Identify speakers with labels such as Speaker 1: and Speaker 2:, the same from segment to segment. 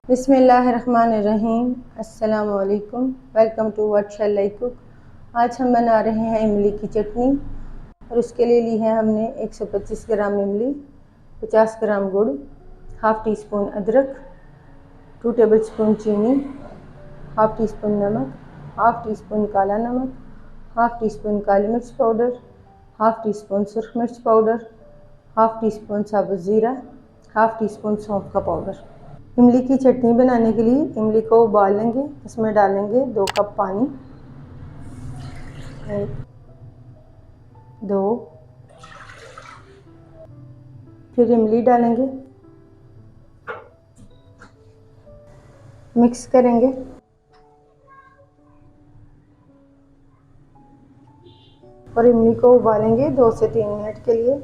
Speaker 1: बिस्मिल्लाहिर्रहमानिर्रहीम। अस्सलाम वालेकुम। Welcome to what shall I cook. आज हम बना रहे हैं इमली की चटनी और उसके लिए ली है हमने 125 ग्राम इमली, 50 ग्राम गुड़, हाफ़ टी स्पून अदरक, 2 टेबलस्पून चीनी, हाफ़ टी स्पून नमक, हाफ़ टी स्पून काला नमक, हाफ़ टी स्पून काली मिर्च पाउडर, हाफ़ टी स्पून सुरख मिर्च पाउडर, हाफ़ टी स्पून साबुत ज़ीरा, हाफ़ टी स्पून सौंफ का पाउडर। इमली की चटनी बनाने के लिए इमली को उबाल लेंगे। इसमें डालेंगे 2 कप पानी, 1, 2, फिर इमली डालेंगे, मिक्स करेंगे और इमली को उबालेंगे 2 से 3 मिनट के लिए।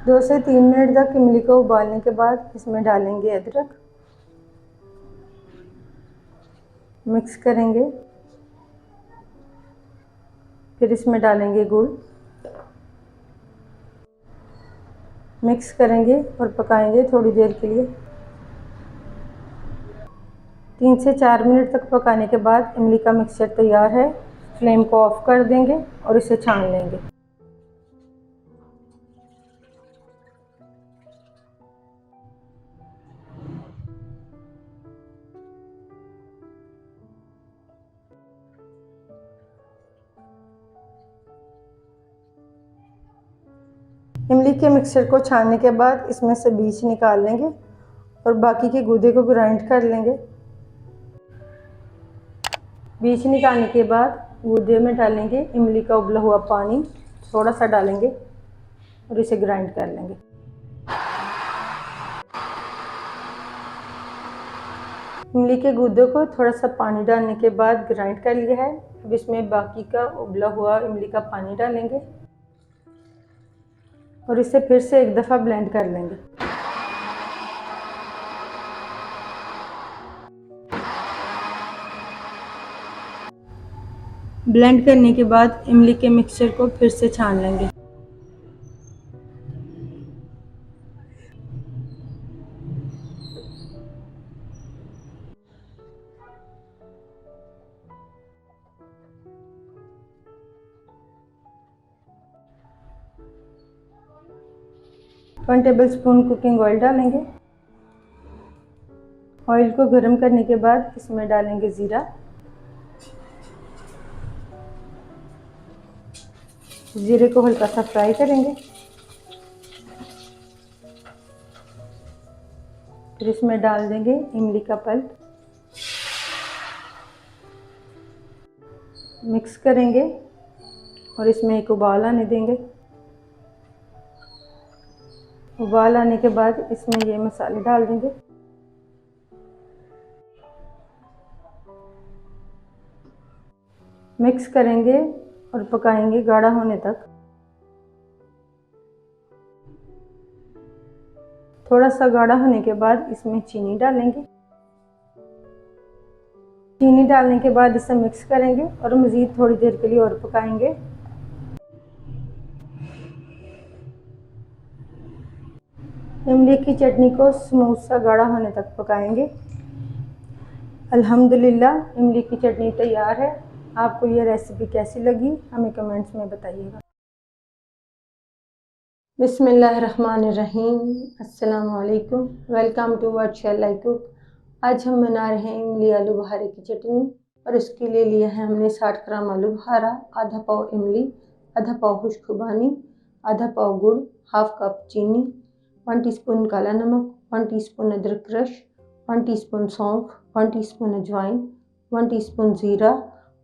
Speaker 1: 2 से 3 मिनट तक इमली को उबालने के बाद इसमें डालेंगे अदरक, मिक्स करेंगे, फिर इसमें डालेंगे गुड़, मिक्स करेंगे और पकाएंगे थोड़ी देर के लिए। 3 से 4 मिनट तक पकाने के बाद इमली का मिक्सचर तैयार है। फ्लेम को ऑफ कर देंगे और इसे छान लेंगे। इमली के मिक्सचर को छानने के बाद इसमें से बीज निकाल लेंगे और बाकी के गूदे को ग्राइंड कर लेंगे। बीज निकालने के बाद गूदे में डालेंगे इमली का उबला हुआ पानी, थोड़ा सा डालेंगे और इसे ग्राइंड कर लेंगे। इमली के गूदे को थोड़ा सा पानी डालने के बाद ग्राइंड कर लिया है। अब इसमें बाकी का उबला हुआ इमली का पानी डालेंगे और इसे फिर से एक दफ़ा ब्लेंड कर लेंगे। ब्लेंड करने के बाद इमली के मिक्सचर को फिर से छान लेंगे। One table spoon cooking oil डालेंगे। ऑयल को गर्म करने के बाद इसमें डालेंगे ज़ीरा, ज़ीरे को हल्का सा फ्राई करेंगे। फिर इसमें डाल देंगे इमली का पल्प, मिक्स करेंगे और इसमें एक उबाल आने देंगे। उबाल आने के बाद इसमें ये मसाले डाल देंगे। मिक्स करेंगे और पकाएंगे गाढ़ा होने तक। थोड़ा सा गाढ़ा होने के बाद इसमें चीनी डालेंगे। चीनी डालने के बाद इसे मिक्स करेंगे और मज़ीद थोड़ी देर के लिए और पकाएंगे। इमली की चटनी को स्मूथ सा गाढ़ा होने तक पकाएंगे। अल्हम्दुलिल्लाह इमली की चटनी तैयार है। आपको ये रेसिपी कैसी लगी हमें कमेंट्स में बताइएगा। बिस्मिल्लाहिर्रहमानिर्रहीम। अस्सलाम वालेकुम। Welcome to what shall I cook. आज हम बना रहे हैं इमली आलू बुखारे की चटनी और उसके लिए लिया है हमने 60 ग्राम आलू बुखारा, आधा पाव इमली, आधा पाव खुश्क खुबानी, आधा पाव गुड़, हाफ कप चीनी, 1 टीस्पून काला नमक, 1 टीस्पून अदरक क्रश, 1 टीस्पून सौंफ, 1 टीस्पून अजवाइन, 1 टीस्पून ज़ीरा,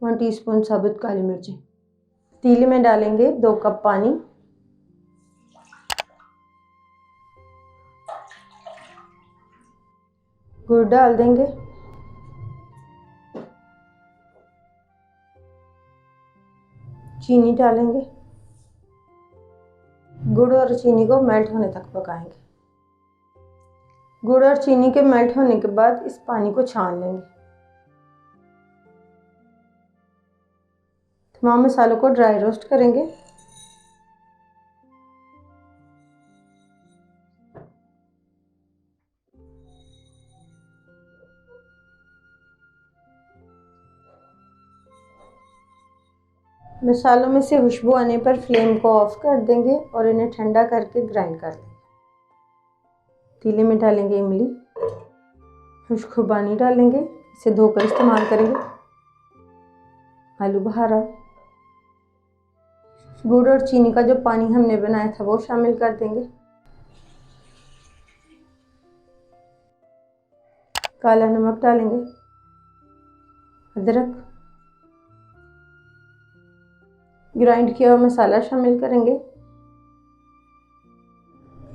Speaker 1: 1 टीस्पून साबुत काली मिर्ची। पतीले में डालेंगे 2 कप पानी, गुड़ डाल देंगे, चीनी डालेंगे। गुड़ और चीनी को मेल्ट होने तक पकाएंगे। गुड़ और चीनी के मेल्ट होने के बाद इस पानी को छान लेंगे। तमाम मसालों को ड्राई रोस्ट करेंगे। मसालों में से खुशबू आने पर फ्लेम को ऑफ कर देंगे और इन्हें ठंडा करके ग्राइंड कर लेंगे। पतीले में डालेंगे इमली, खुशबू पानी डालेंगे, इसे धोकर इस्तेमाल करेंगे। आलू बहारा, गुड़ और चीनी का जो पानी हमने बनाया था वो शामिल कर देंगे। काला नमक डालेंगे, अदरक, ग्राइंड किया हुआ मसाला शामिल करेंगे।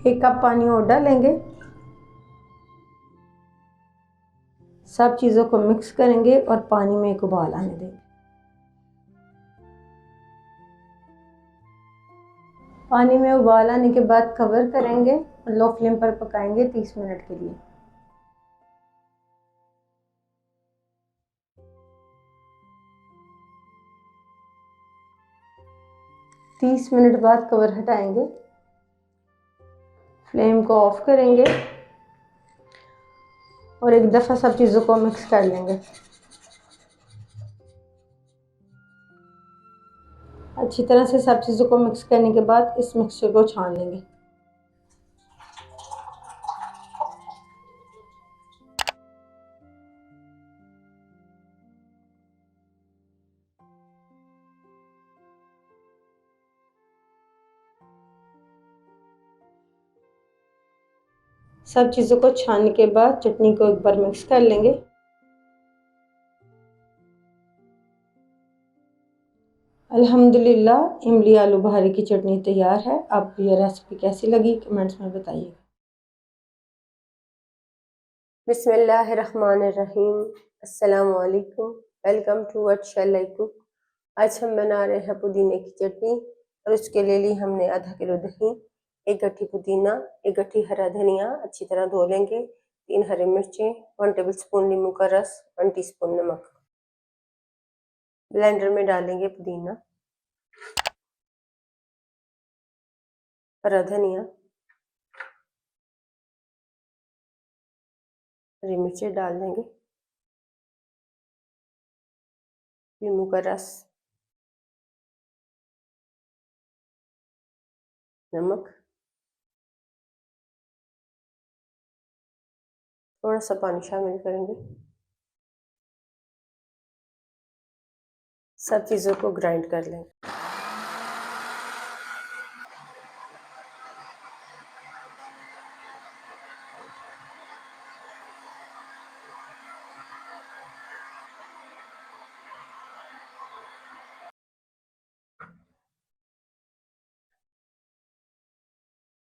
Speaker 1: 1 कप पानी और डालेंगे। सब चीज़ों को मिक्स करेंगे और पानी में एक उबाल आने देंगे। पानी में उबाल आने के बाद कवर करेंगे और लो फ्लेम पर पकाएंगे 30 मिनट के लिए। तीस मिनट बाद कवर हटाएंगे, फ्लेम को ऑफ करेंगे और एक दफ़ा सब चीज़ों को मिक्स कर लेंगे। अच्छी तरह से सब चीज़ों को मिक्स करने के बाद इस मिक्सचर को छान लेंगे। सब चीज़ों को छानने के बाद चटनी को एक बार मिक्स कर लेंगे। अल्हम्दुलिल्लाह इमली आलू बहारी की चटनी तैयार है। आपको यह रेसिपी कैसी लगी कमेंट्स में बताइएगा। बिस्मिल्लाहिर्रहमानिर्रहीम, अस्सलाम वालेकुम, welcome to what shall I cook. आज हम बना रहे हैं पुदीने की चटनी और उसके लिए ली हमने आधा किलो दही, 1 गट्ठी पुदीना, 1 गट्ठी हरा धनिया अच्छी तरह धो लेंगे, 3 हरी मिर्चें, 1 टेबल स्पून नींबू का रस, 1 टीस्पून नमक। ब्लेंडर में डालेंगे पुदीना, हरा धनिया, हरी मिर्चें डाल देंगे, नींबू का रस, नमक, थोड़ा सा पानी शामिल करेंगे। सब चीज़ों को ग्राइंड कर लेंगे।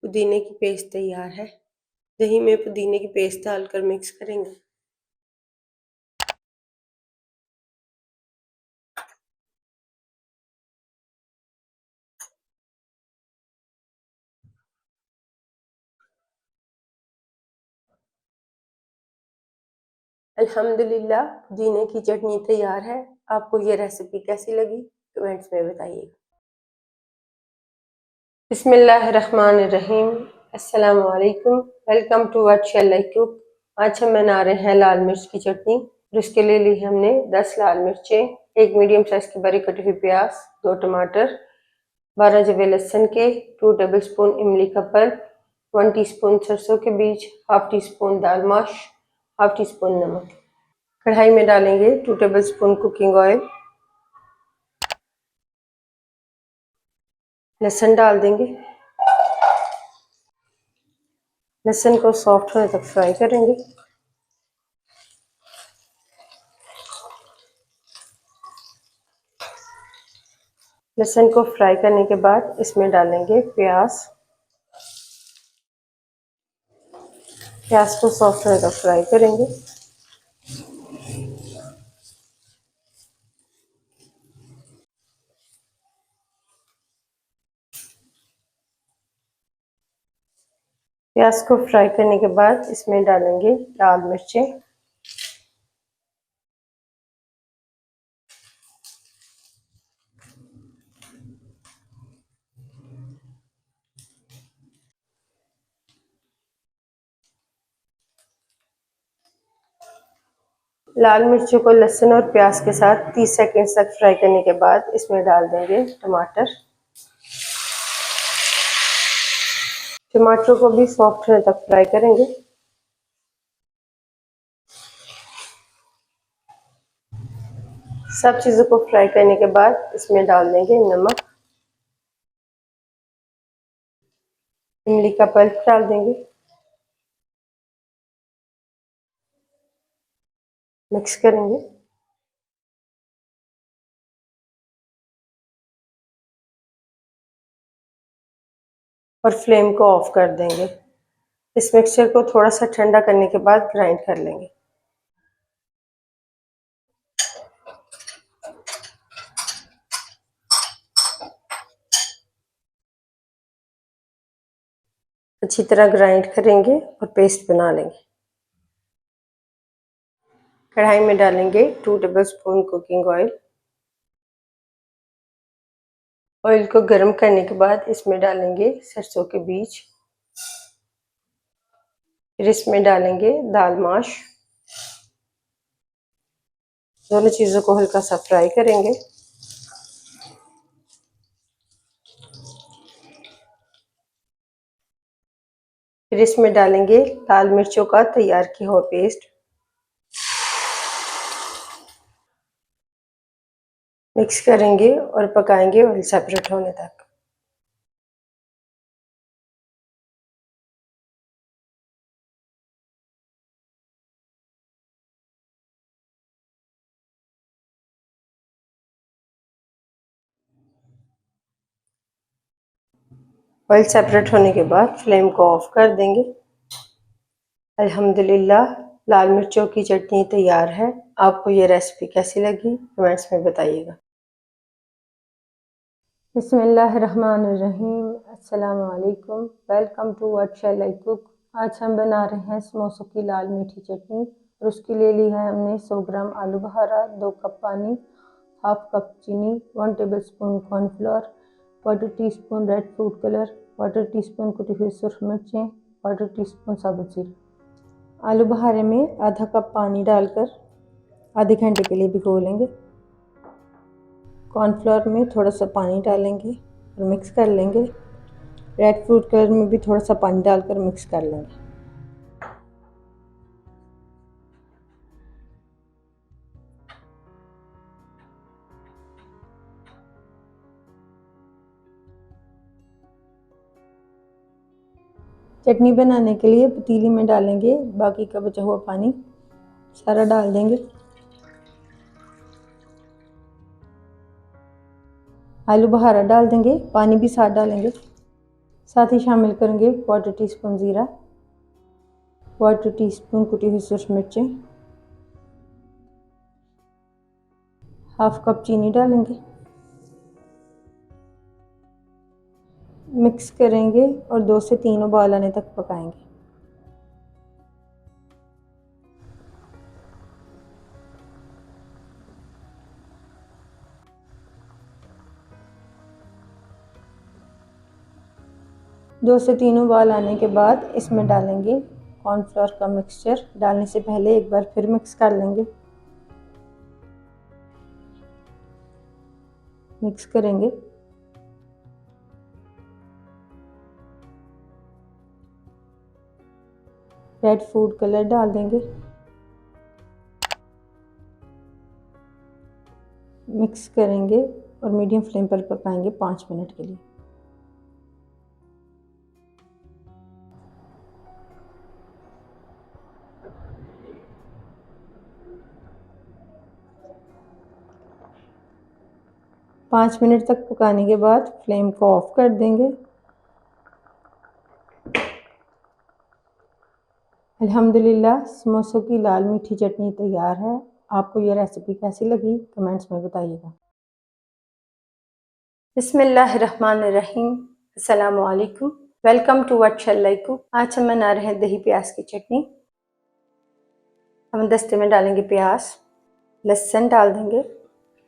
Speaker 1: पुदीने की पेस्ट तैयार है। दही में पुदीने की पेस्ट डालकर मिक्स करेंगे। अल्हम्दुलिल्लाह पुदीने की चटनी तैयार है। आपको ये रेसिपी कैसी लगी कमेंट्स में बताइएगा। बिस्मिल्लाहिर्रहमानिर्रहीम, अस्सलाम वालेकुम, welcome to what shall I cook. आज हम बना रहे हैं लाल मिर्च की चटनी और इसके लिए ली हमने 10 लाल मिर्चें, 1 मीडियम साइज की बारीक कटी हुई प्याज, 2 टमाटर, 12 जवे लहसुन के, 2 टेबल स्पून इमली का पल्प, 1 टीस्पून सरसों के बीज, हाफ टी स्पून दाल माश, हाफ टी स्पून नमक। कढ़ाई में डालेंगे 2 टेबल स्पून कुकिंग ऑयल, लहसुन डाल देंगे, लहसुन को सॉफ्ट होने तक फ्राई करेंगे। लहसुन को फ्राई करने के बाद इसमें डालेंगे प्याज, प्याज को सॉफ्ट होने तक फ्राई करेंगे। प्याज को फ्राई करने के बाद इसमें डालेंगे लाल मिर्चें, लाल मिर्चों को लहसुन और प्याज के साथ 30 सेकंड तक फ्राई करने के बाद इसमें डाल देंगे टमाटर। टमाटर को भी सॉफ्ट होने तक फ्राई करेंगे। सब चीज़ों को फ्राई करने के बाद इसमें डाल देंगे नमक, इमली का पल्प डाल देंगे, मिक्स करेंगे। और फ्लेम को ऑफ कर देंगे। इस मिक्सचर को थोड़ा सा ठंडा करने के बाद ग्राइंड कर लेंगे। अच्छी तरह ग्राइंड करेंगे और पेस्ट बना लेंगे। कढ़ाई में डालेंगे 2 टेबलस्पून कुकिंग ऑयल। ऑयल को गर्म करने के बाद इसमें डालेंगे सरसों के बीज। फिर इसमें डालेंगे दाल माश। दोनों चीज़ों को हल्का सा फ्राई करेंगे। फिर इसमें डालेंगे लाल मिर्चों का तैयार किया हुआ पेस्ट। मिक्स करेंगे और पकाएंगे ऑयल सेपरेट होने तक। ऑयल सेपरेट होने के बाद फ्लेम को ऑफ कर देंगे। अल्हम्दुलिल्लाह लाल मिर्चों की चटनी तैयार है। आपको ये रेसिपी कैसी लगी कमेंट्स में बताइएगा। बिस्मिल्लाहिर्रहमानिर्रहीम। अस्सलाम वालेकुम। Welcome to what shall I cook. आज हम बना रहे हैं समोसों की लाल मीठी चटनी और उसके लिए ली है हमने 100 ग्राम आलू बहारा, 2 कप पानी, हाफ कप चीनी, 1 tablespoon cornflour, 1/4 teaspoon red food colour, 1/4 teaspoon कुटी हुई सुर्ख मिर्चें, 1/4 टीस्पून साबुत जीरा। आलू बहारे में आधा कप पानी डालकर आधे घंटे के लिए भिगो लेंगे। कॉर्नफ्लोर में थोड़ा सा पानी डालेंगे और मिक्स कर लेंगे। रेड फूड कलर में भी थोड़ा सा पानी डालकर मिक्स कर लेंगे। चटनी बनाने के लिए पतीली में डालेंगे बाकी का बचा हुआ पानी, सारा डाल देंगे। आलू बहारा डाल देंगे, पानी भी साथ डालेंगे। साथ ही शामिल करेंगे 1/4 टीस्पून ज़ीरा, 1/4 टीस्पून कुटी हुई सुर्ख मिर्चें, हाफ कप चीनी डालेंगे। मिक्स करेंगे और 2 से 3 उबाल आने तक पकाएंगे। दो से 3 उबाल आने के बाद इसमें डालेंगे कॉर्नफ्लोर का मिक्सचर। डालने से पहले एक बार फिर मिक्स कर लेंगे। मिक्स करेंगे। रेड फूड कलर डाल देंगे। मिक्स करेंगे और मीडियम फ्लेम पर पकाएंगे 5 मिनट के लिए। पाँच मिनट तक पकाने के बाद फ्लेम को ऑफ कर देंगे। अल्हम्दुलिल्लाह समोसों की लाल मीठी चटनी तैयार है। आपको ये रेसिपी कैसी लगी कमेंट्स में बताइएगा। बिस्मिल्लाहिर्रहमानिर्रहीम। अस्सलामु अलैकुम। Welcome to what shall I cook. आज हम बना रहे हैं दही प्याज की चटनी। हम दस्ते में डालेंगे प्याज, लहसुन डाल देंगे,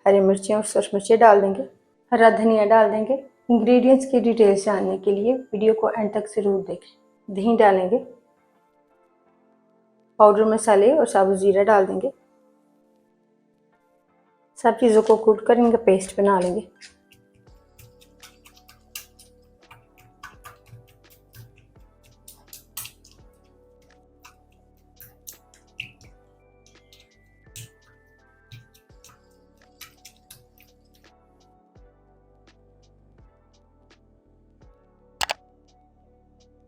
Speaker 1: हरी मिर्चें और सुर्ख मिर्चें डाल देंगे, हरा धनिया डाल देंगे। इंग्रेडिएंट्स की डिटेल्स जानने के लिए वीडियो को एंड तक ज़रूर देखें। दही डालेंगे, पाउडर मसाले और साबुत ज़ीरा डाल देंगे, सब चीज़ों को कूट कर इनका पेस्ट बना लेंगे।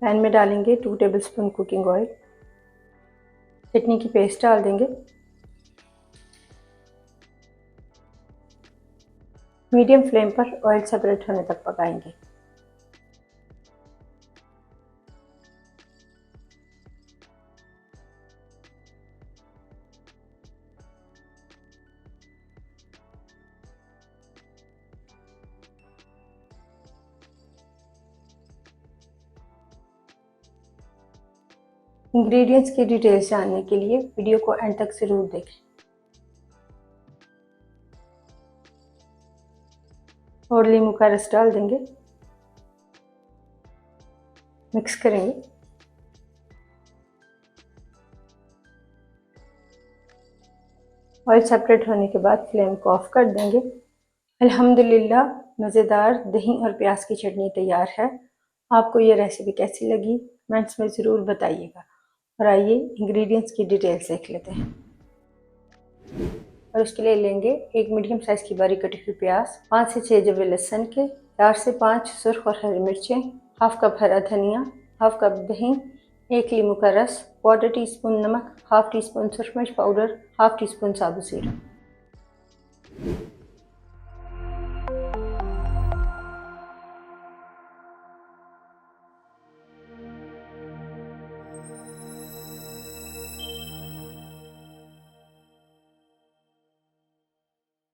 Speaker 1: पैन में डालेंगे 2 टेबलस्पून कुकिंग ऑयल। चटनी की पेस्ट डाल देंगे। मीडियम फ्लेम पर ऑयल सेपरेट होने तक पकाएंगे। इंग्रेडिएंट्स की डिटेल्स जानने के लिए वीडियो को एंड तक ज़रूर देखें। और नींबू का रस डाल देंगे, मिक्स करेंगे। ऑयल सेपरेट होने के बाद फ्लेम को ऑफ कर देंगे। अल्हम्दुलिल्लाह मज़ेदार दही और प्याज की चटनी तैयार है। आपको ये रेसिपी कैसी लगी कमेंट्स में ज़रूर बताइएगा। और आइए इंग्रेडिएंट्स की डिटेल्स देख लेते हैं। और उसके लिए लेंगे एक मीडियम साइज़ की बारीक कटी हुई प्याज, 5 से 6 जवे लहसुन के, 4 से 5 सुर्ख और हरी मिर्चें, हाफ कप हरा धनिया, हाफ कप दही, 1 नींबू का रस, 1/4 टीस्पून नमक, हाफ टी स्पून सुरख मिर्च पाउडर, हाफ टी स्पून साबुत जीरा।